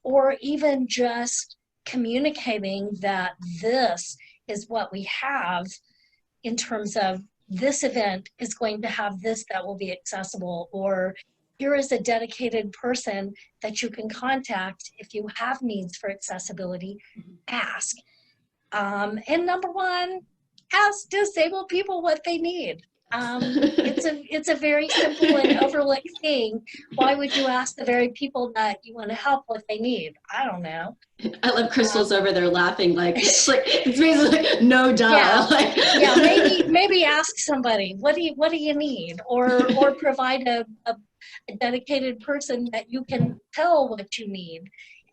or even just communicating that this is what we have in terms of this event is going to have this that will be accessible, or here is a dedicated person that you can contact if you have needs for accessibility. Ask. And number one, ask disabled people what they need. It's a very simple and overlooked thing. Why would you ask the very people that you want to help what they need? I don't know. I love Crystal's over there laughing like it's basically like, no duh. Yeah, maybe ask somebody what do you need, or provide a dedicated person that you can tell what you need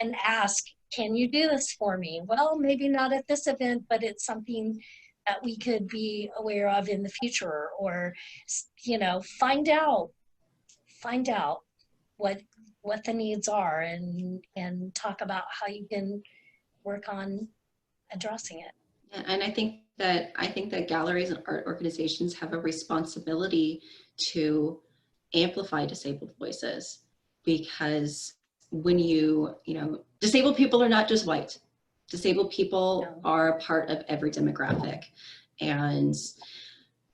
and ask, can you do this for me? Well, maybe not at this event, but it's something that we could be aware of in the future, or, you know, find out what the needs are and talk about how you can work on addressing it. And I think that galleries and art organizations have a responsibility to amplify disabled voices, because when you know, disabled people are not just white. Disabled people are a part of every demographic. And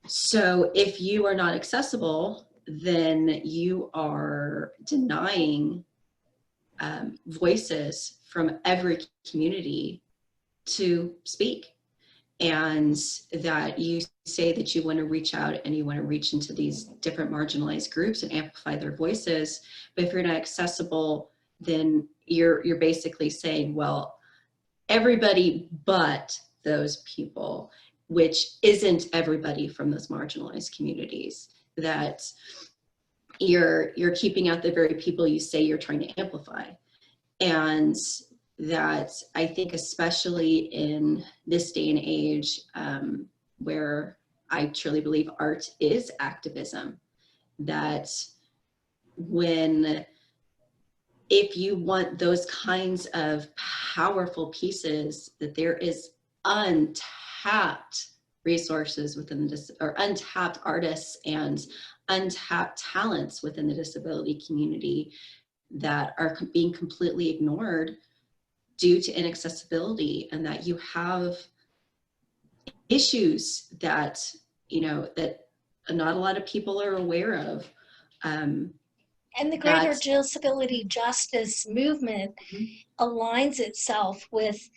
so if you are not accessible, then you are denying voices from every community to speak. And that you say that you want to reach out and you want to reach into these different marginalized groups and amplify their voices. But if you're not accessible, then you're basically saying, well, everybody but those people, which isn't everybody from those marginalized communities, that you're keeping out the very people you say you're trying to amplify. And that I think, especially in this day and age, where I truly believe art is activism, that if you want those kinds of powerful pieces, that there is untapped resources within or untapped artists and untapped talents within the disability community that are being completely ignored due to inaccessibility, and that you have issues that, you know, that not a lot of people are aware of. And the greater disability justice movement aligns itself with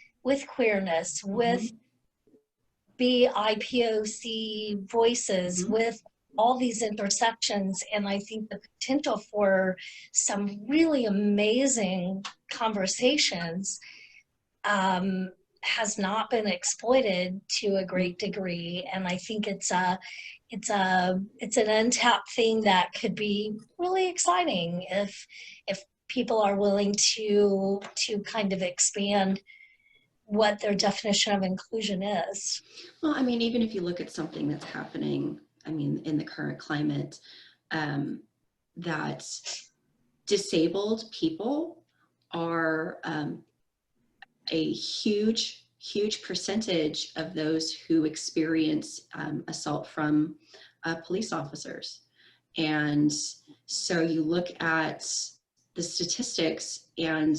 queerness, with BIPOC voices, with all these intersections. And I think the potential for some really amazing conversations has not been exploited to a great degree. And I think it's an untapped thing that could be really exciting if people are willing to kind of expand what their definition of inclusion is. Well, I mean, even if you look at something that's happening, I mean, in the current climate, that disabled people are a huge percentage of those who experience assault from police officers. And so you look at the statistics, and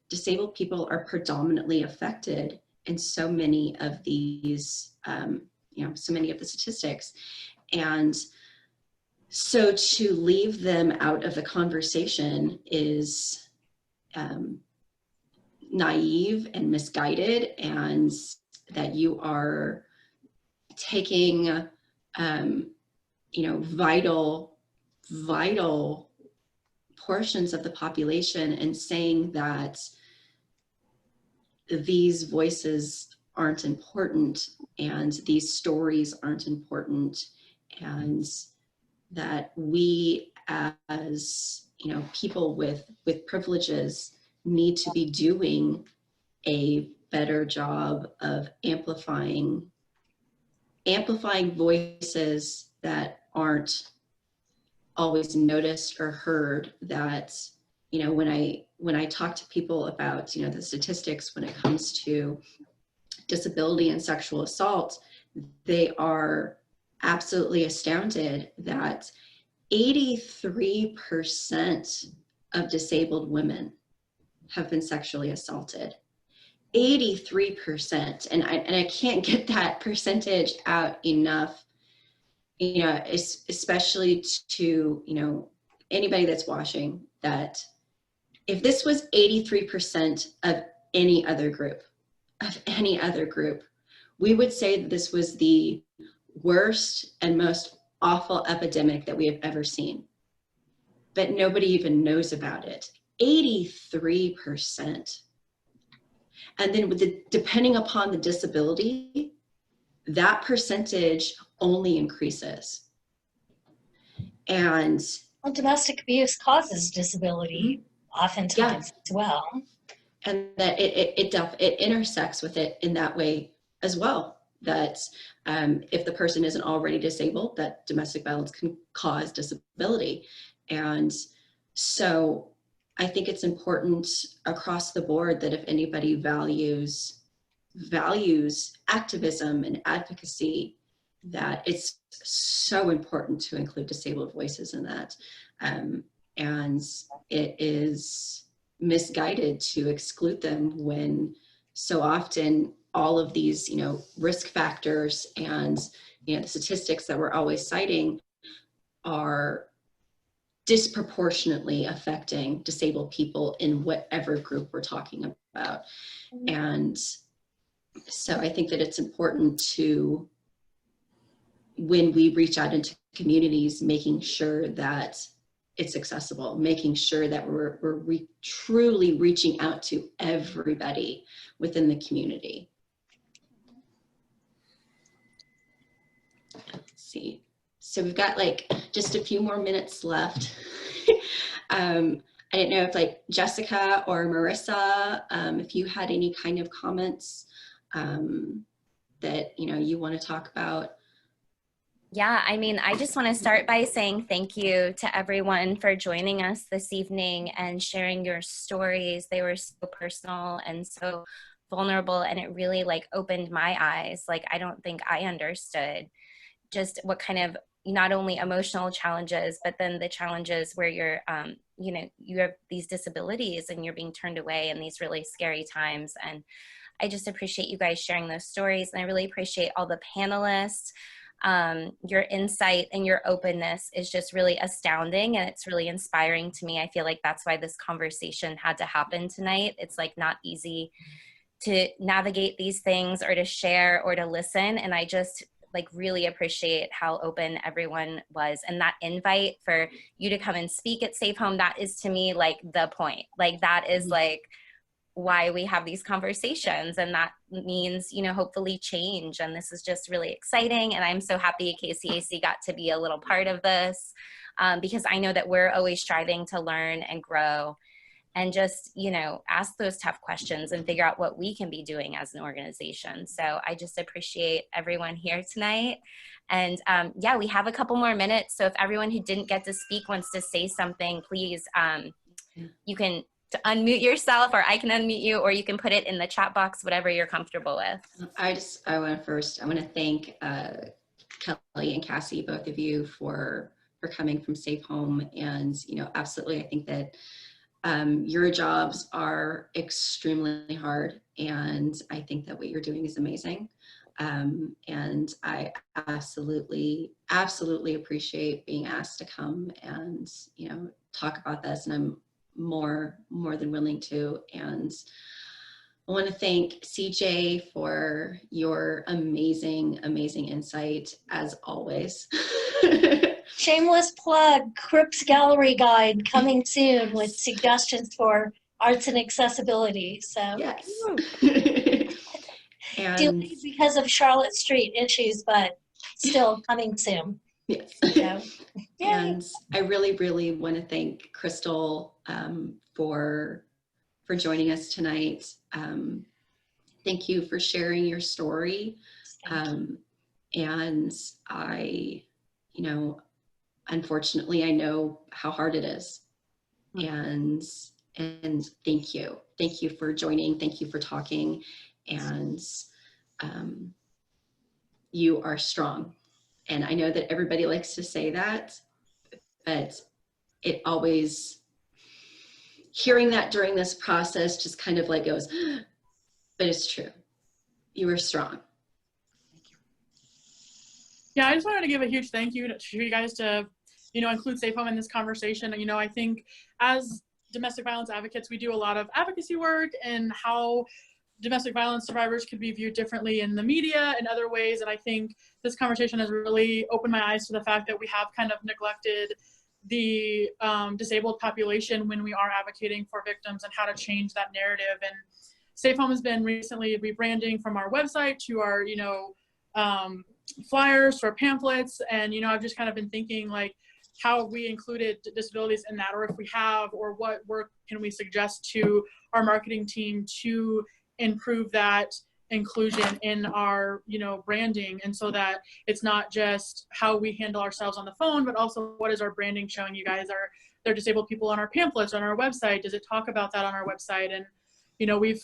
disabled people are predominantly affected in so many of these, so many of the statistics. And so to leave them out of the conversation is naive and misguided, and that you are taking, vital portions of the population and saying that these voices aren't important and these stories aren't important, and that we as, people with privileges need to be doing a better job of amplifying voices that aren't always noticed or heard. That, when I talk to people about, the statistics when it comes to disability and sexual assault, they are absolutely astounded that 83% of disabled women have been sexually assaulted. 83%, and I can't get that percentage out enough, especially to, anybody that's watching, that if this was 83% of any other group, we would say that this was the worst and most awful epidemic that we have ever seen. But nobody even knows about it. 83%. And then depending upon the disability, that percentage only increases. And domestic abuse causes disability oftentimes as well. And that it intersects with it in that way as well. That if the person isn't already disabled, that domestic violence can cause disability. And so I think it's important across the board that if anybody values activism and advocacy, that it's so important to include disabled voices in that. And it is misguided to exclude them when so often all of these, risk factors and, the statistics that we're always citing are disproportionately affecting disabled people in whatever group we're talking about. And so I think that it's important to, when we reach out into communities, making sure that it's accessible, making sure that we're truly reaching out to everybody within the community. see. So we've got like just a few more minutes left. I didn't know if like Jessica or Marissa, if you had any kind of comments that, you know, you want to talk about. Yeah, I mean, I just want to start by saying thank you to everyone for joining us this evening and sharing your stories. They were so personal and so vulnerable, and it really like opened my eyes. Like, I don't think I understood just what kind of not only emotional challenges, but then the challenges where you're, you know, you have these disabilities and you're being turned away in these really scary times. And I just appreciate you guys sharing those stories. And I really appreciate all the panelists. Your insight and your openness is just really astounding, and it's really inspiring to me. I feel like that's why this conversation had to happen tonight. It's like not easy to navigate these things or to share or to listen. And I just like really appreciate how open everyone was, and that invite for you to come and speak at Safe Home, that is to me like the point. Like that is like why we have these conversations, and that means, you know, hopefully change. And this is just really exciting, and I'm so happy KCAC got to be a little part of this, because I know that we're always striving to learn and grow and just, you know, ask those tough questions and figure out what we can be doing as an organization. So I just appreciate everyone here tonight. And yeah, we have a couple more minutes. So if everyone who didn't get to speak wants to say something, please, you can unmute yourself, or I can unmute you, or you can put it in the chat box, whatever you're comfortable with. I want to thank Kelly and Cassie, both of you, for coming from Safe Home. And, you know, absolutely, I think that your jobs are extremely hard, and I think that what you're doing is amazing. And I absolutely appreciate being asked to come and, you know, talk about this, and I'm more than willing to. And I want to thank CJ for your amazing insight as always. Shameless plug, Cripps Gallery Guide coming soon with suggestions for arts and accessibility. So yes. And delayed because of Charlotte Street issues, but still coming soon. yes. So, and I really want to thank Crystal for joining us tonight. Thank you for sharing your story. And I, you know, unfortunately, I know how hard it is. And thank you for joining. Thank you for talking. And you are strong. And I know that everybody likes to say that, but it always, hearing that during this process just kind of like goes, but it's true. You are strong. Thank you. Yeah, I just wanted to give a huge thank you to you guys to, you know, include Safe Home in this conversation. You know, I think as domestic violence advocates, we do a lot of advocacy work and how domestic violence survivors could be viewed differently in the media and other ways. And I think this conversation has really opened my eyes to the fact that we have kind of neglected the disabled population when we are advocating for victims, and how to change that narrative. And Safe Home has been recently rebranding from our website to our, you know, flyers, to our pamphlets. And, you know, I've just kind of been thinking like, how have we included disabilities in that, or if we have, or what work can we suggest to our marketing team to improve that inclusion in our, you know, branding, and so that it's not just how we handle ourselves on the phone, but also what is our branding showing you guys? Are there disabled people on our pamphlets, on our website? Does it talk about that on our website? And, you know, we've,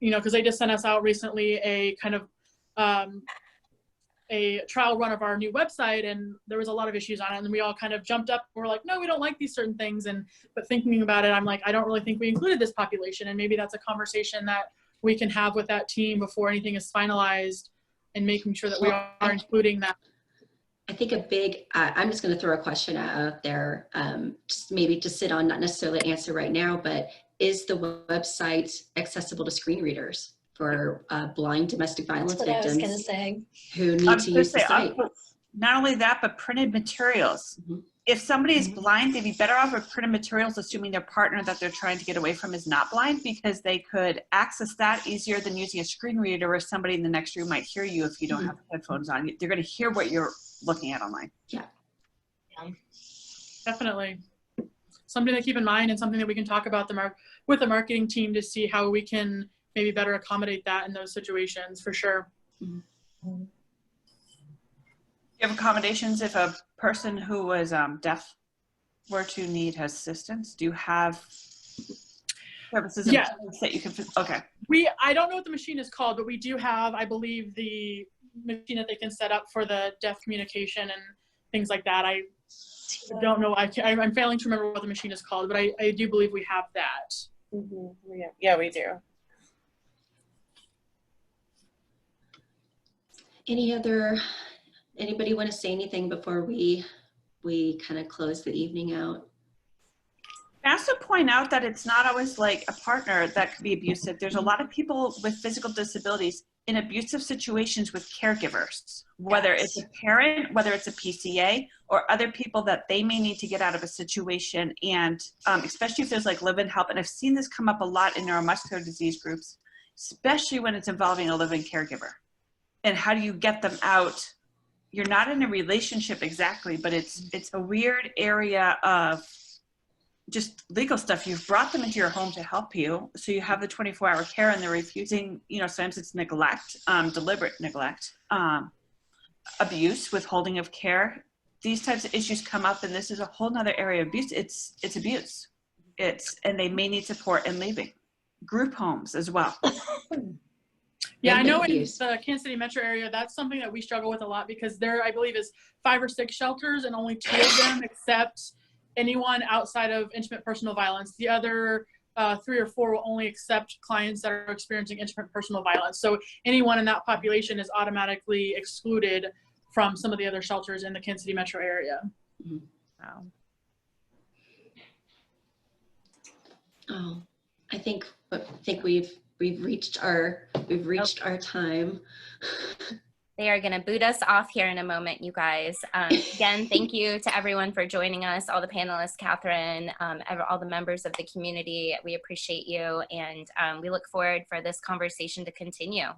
you know, because they just sent us out recently a kind of a trial run of our new website, and there was a lot of issues on it, and we all kind of jumped up and we're like, no, we don't like these certain things. And but thinking about it, I'm like, I don't really think we included this population, and maybe that's a conversation that we can have with that team before anything is finalized, and making sure that we are including that. I think a big, I'm just going to throw a question out there, just maybe to sit on, not necessarily answer right now, but is the website accessible to screen readers for blind domestic violence That's what victims I was going to say. who need to use the site? Not only that, but printed materials. if somebody is blind, they'd be better off with printed materials, assuming their partner that they're trying to get away from is not blind, because they could access that easier than using a screen reader where somebody in the next room might hear you if you don't have headphones on. They're going to hear what you're looking at online. Yeah. Definitely. Something to keep in mind, and something that we can talk about with the marketing team to see how we can maybe better accommodate that in those situations, for sure. You have accommodations if a person who was deaf were to need assistance? Do you have services in place that you can, okay. I don't know what the machine is called, but we do have, I believe, the machine that they can set up for the deaf communication and things like that. I don't know. I'm failing to remember what the machine is called, but I do believe we have that. Yeah, we do. Anybody want to say anything before we kind of close the evening out? I also point out that it's not always like a partner that could be abusive. There's a lot of people with physical disabilities in abusive situations with caregivers, whether it's a parent, whether it's a PCA, or other people that they may need to get out of a situation. And especially if there's like live-in help. And I've seen this come up a lot in neuromuscular disease groups, especially when it's involving a live-in caregiver. And how do you get them out? You're not in a relationship exactly, but it's a weird area of just legal stuff. You've brought them into your home to help you. So you have the 24-hour care and they're refusing, sometimes it's neglect, deliberate neglect, abuse, withholding of care. These types of issues come up, and this is a whole nother area of abuse. It's abuse. And they may need support in leaving. Group homes as well. Yeah, I know in the Kansas City metro area, that's something that we struggle with a lot, because there, I believe, is 5 or 6 shelters, and only 2 of them accept anyone outside of intimate personal violence. The other 3 or 4 will only accept clients that are experiencing intimate personal violence. So anyone in that population is automatically excluded from some of the other shelters in the Kansas City metro area. Wow. Oh, I think we've reached our time. They are going to boot us off here in a moment, you guys. Again, thank you to everyone for joining us, all the panelists, Kathryne, all the members of the community. We appreciate you, and we look forward for this conversation to continue.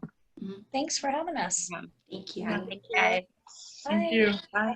Thanks for having us. Thank you. Yeah, thank you guys. Thank you. Bye.